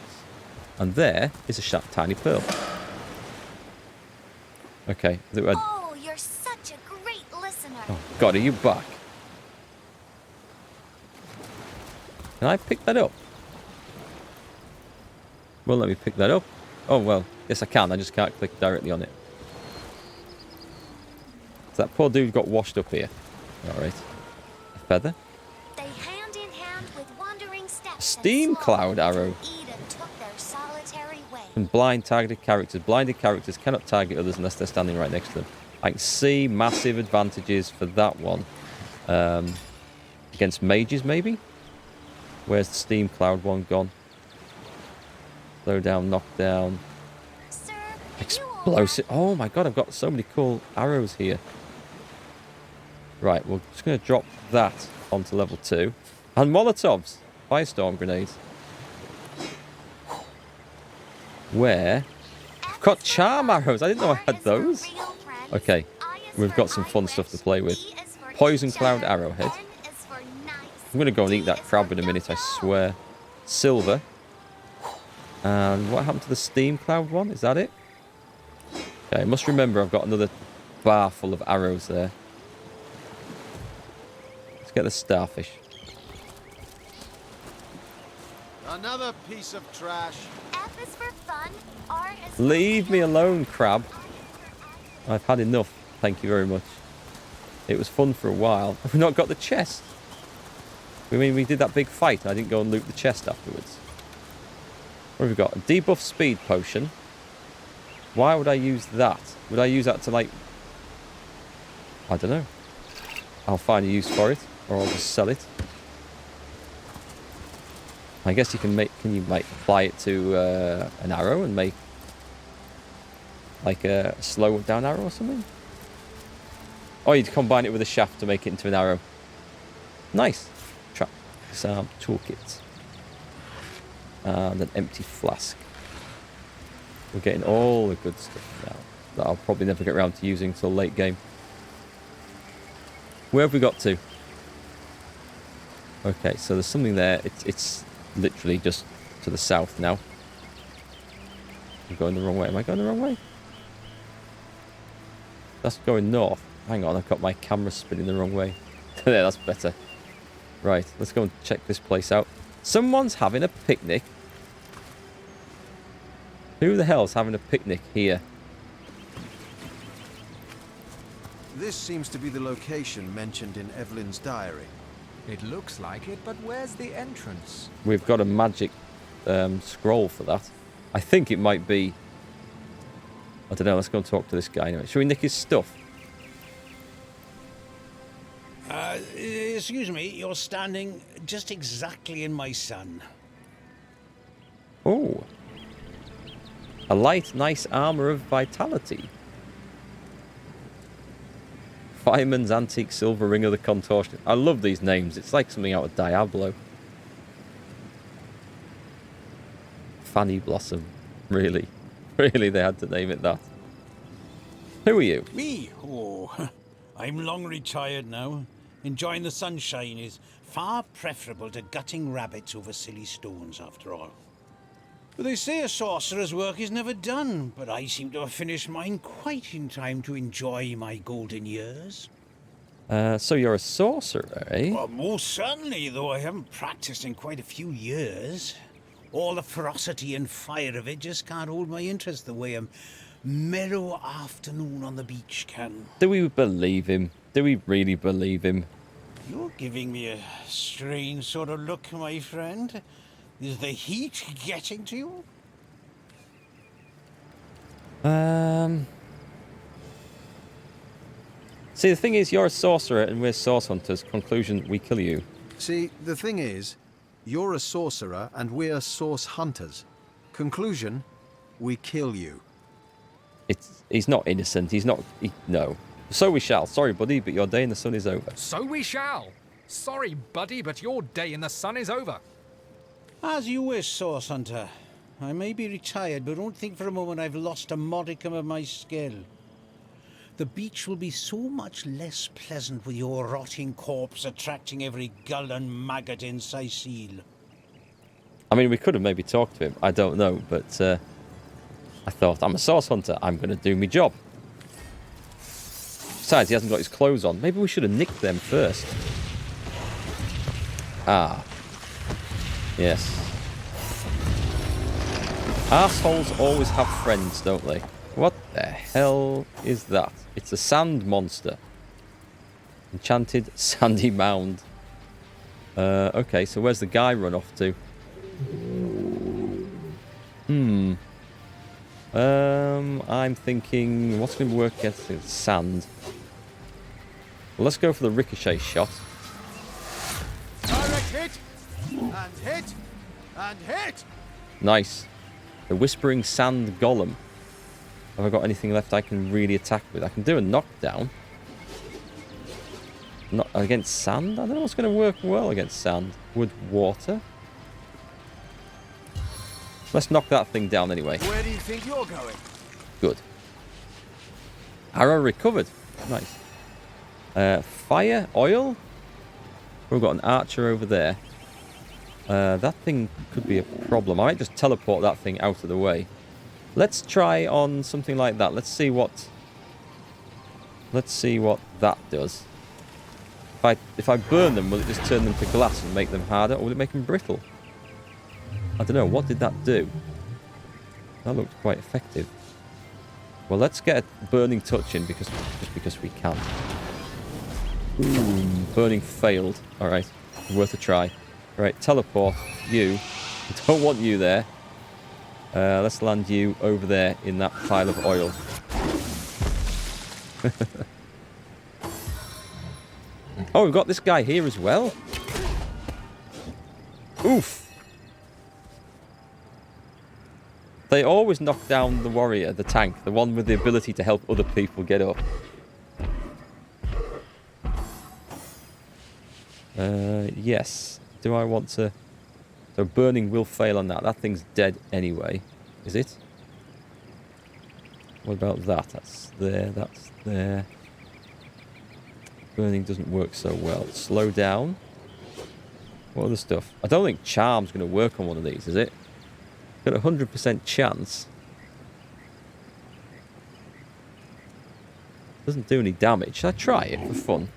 And there is a tiny pearl. Okay. Oh, you're such a great listener. Oh, God, are you back? Can I pick that up? Well, let me pick that up. Oh, well, yes I can. I just can't click directly on it. So that poor dude got washed up here. Alright. A feather. They hand in hand with wandering steps. Steam and cloud slowly arrow. Eden took their solitary way. And blind targeted characters. Blinded characters cannot target others unless they're standing right next to them. I can see massive advantages for that one. Against mages, maybe? Where's the steam cloud one gone? Slow down, knock down. Sir, you Explosive. Oh my god, I've got so many cool arrows here. Right, we're just going to drop that onto level 2. And Molotovs. Firestorm grenades. Where? I've got charm arrows. I didn't know I had those. Okay, we've got some fun stuff to play with. Poison cloud arrowhead. I'm going to go and eat that crab in a minute, I swear. Silver. And what happened to the steam cloud one? Is that it? Okay, I must remember I've got another bar full of arrows there. Let's get the starfish. Another piece of trash. F is for fun, R is for Leave me alone, crab. I've had enough. Thank you very much. It was fun for a while. Have we not got the chest? I mean, we did that big fight and I didn't go and loot the chest afterwards. What have we got? A debuff speed potion. Why would I use that? Would I use that to, like... I don't know. I'll find a use for it. Or I'll just sell it. I guess you can make... Can you, like, apply it to an arrow and make... like a slow down arrow or something? Or you'd combine it with a shaft to make it into an arrow. Nice. Trap disarm toolkit. And an empty flask. We're getting all the good stuff now that I'll probably never get around to using until late game. Where have we got to? Okay, so there's something there. It's literally just to the south now. I'm going the wrong way. Am I going the wrong way? That's going north. Hang on, I've got my camera spinning the wrong way. There, that's better. Right, let's go and check this place out. Someone's having a picnic. Who the hell's having a picnic here? This seems to be the location mentioned in Evelyn's diary. It looks like it, but where's the entrance? We've got a magic scroll for that. I think it might be... I don't know, let's go and talk to this guy anyway. Shall we nick his stuff? Excuse me, you're standing just exactly in my sun. Oh. A light, nice armor of vitality. Fireman's Antique Silver Ring of the Contortion. I love these names. It's like something out of Diablo. Fanny Blossom. Really. Really, they had to name it that. Who are you? Me? Oh, I'm long retired now. Enjoying the sunshine is far preferable to gutting rabbits over silly stones, after all. But they say a sorcerer's work is never done, but I seem to have finished mine quite in time to enjoy my golden years. So you're a sorcerer, eh? Well, most certainly, though I haven't practiced in quite a few years. All the ferocity and fire of it just can't hold my interest the way a mellow afternoon on the beach can. Do we believe him? Do we really believe him? You're giving me a strange sort of look, my friend. Is the heat getting to you? See, the thing is, you're a sorcerer and we're source hunters. Conclusion, we kill you. See, the thing is, you're a sorcerer and we're source hunters. Conclusion, we kill you. He's not innocent. He's not... no. So we shall. Sorry, buddy, but your day in the sun is over. So we shall. Sorry, buddy, but your day in the sun is over. As you wish, Source Hunter. I may be retired, but don't think for a moment I've lost a modicum of my skill. The beach will be so much less pleasant with your rotting corpse attracting every gull and maggot in Sicile. I mean, we could have maybe talked to him. I don't know, but I thought, I'm a source hunter. I'm going to do my job. Besides, he hasn't got his clothes on. Maybe we should have nicked them first. Ah. Yes. Arseholes always have friends, don't they? What the hell is that? It's a sand monster. Enchanted sandy mound. Okay, so where's the guy run off to? I'm thinking, what's going to work against sand? Well, let's go for the ricochet shot. Direct hit! And hit! And hit! Nice. The Whispering Sand Golem. Have I got anything left I can really attack with? I can do a knockdown. Not against sand? I don't know what's going to work well against sand. Wood, water. Let's knock that thing down anyway. Where do you think you're going? Good. Arrow recovered. Nice. Fire, oil. We've got an archer over there. That thing could be a problem. I might just teleport that thing out of the way. Let's try on something like that. Let's see what that does. If I burn them, will it just turn them to glass and make them harder, or will it make them brittle? I don't know. What did that do? That looked quite effective. Well, let's get a burning touch in just because we can. Ooh, burning failed. All right, worth a try. All right, teleport you. I don't want you there. Let's land you over there in that pile of oil. Oh, we've got this guy here as well. Oof. They always knock down the warrior, the tank, the one with the ability to help other people get up. Yes. Do I want to... So burning will fail on that. That thing's dead anyway. Is it? What about that? That's there. That's there. Burning doesn't work so well. Slow down. What other stuff? I don't think charm's going to work on one of these, is it? Got a 100% chance. Doesn't do any damage. Should I try it for fun?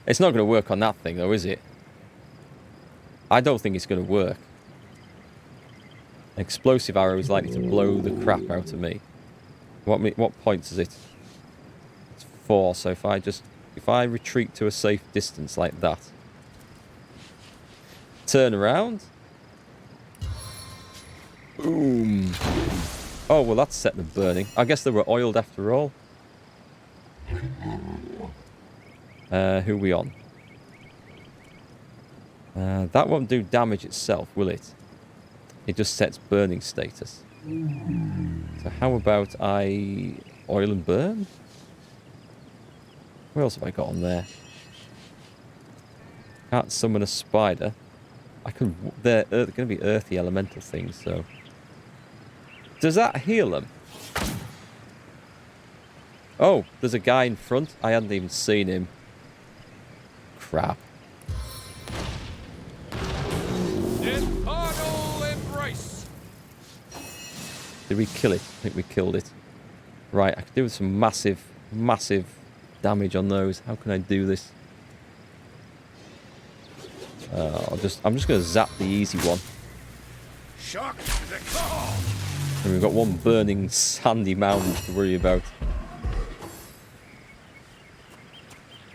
It's not going to work on that thing, though, is it? I don't think it's going to work. An explosive arrow is likely to blow the crap out of me. What points is it? It's 4. So if I retreat to a safe distance like that, turn around. Boom. Oh well, that's set them burning. I guess they were oiled after all. Who are we on? That won't do damage itself, will it? It just sets burning status. So how about I oil and burn? What else have I got on there? Can't summon a spider. I can. They're going to be earthy elemental things, so. Does that heal them? Oh, there's a guy in front. I hadn't even seen him. Crap. Embrace. Did we kill it? I think we killed it. Right, I could do with some massive, massive damage on those. How can I do this? I'm just going to zap the easy one. Shock to the core. And we've got one burning sandy mound to worry about.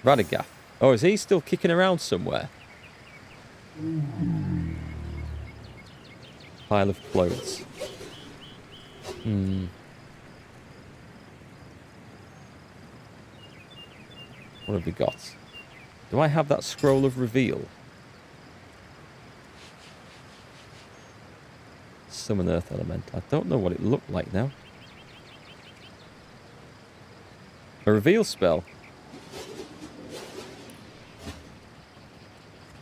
Radagath. Oh, is he still kicking around somewhere? Pile of clothes. What have we got? Do I have that scroll of reveal? Summon Earth Element. I don't know what it looked like now. A reveal spell.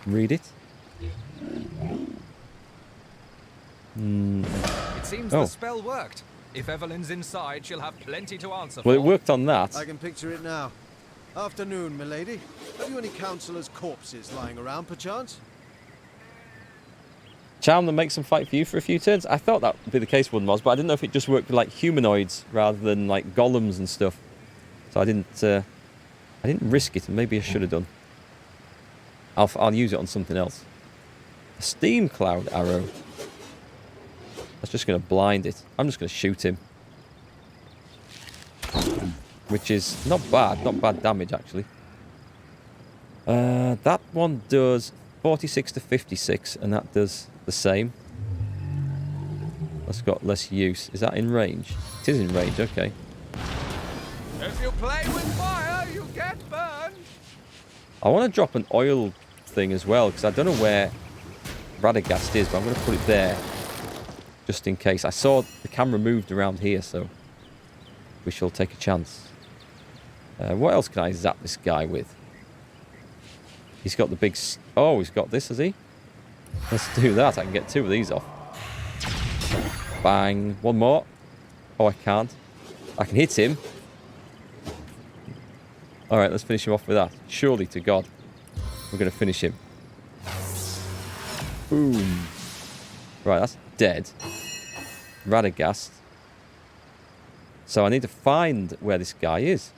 Read it. It seems the spell worked. If Evelyn's inside, she'll have plenty to answer for. Well, it worked on that. I can picture it now. Afternoon, milady. Have you any councillors' corpses lying around, perchance? Charm them, make some fight for you for a few turns. I thought that would be the case with Moz, but I didn't know if it just worked with like humanoids rather than like golems and stuff. So I didn't risk it, and maybe I should have done. I'll use it on something else. A steam cloud arrow. That's just going to blind it. I'm just going to shoot him. Which is not bad damage actually. That one does 46 to 56, and that does the same. That's got less use. Is that in range? It is in range, okay. If you play with fire, you get burned. I want to drop an oil thing as well, because I don't know where Radagast is, but I'm going to put it there. Just in case. I saw the camera moved around here, so we shall take a chance. What else can I zap this guy with? He's got the big... Oh, he's got this, has he? Let's do that. I can get 2 of these off. Bang. 1 more. Oh, I can't. I can hit him. Alright, let's finish him off with that. Surely to God, we're going to finish him. Boom. Right, that's dead. Radagast. So I need to find where this guy is.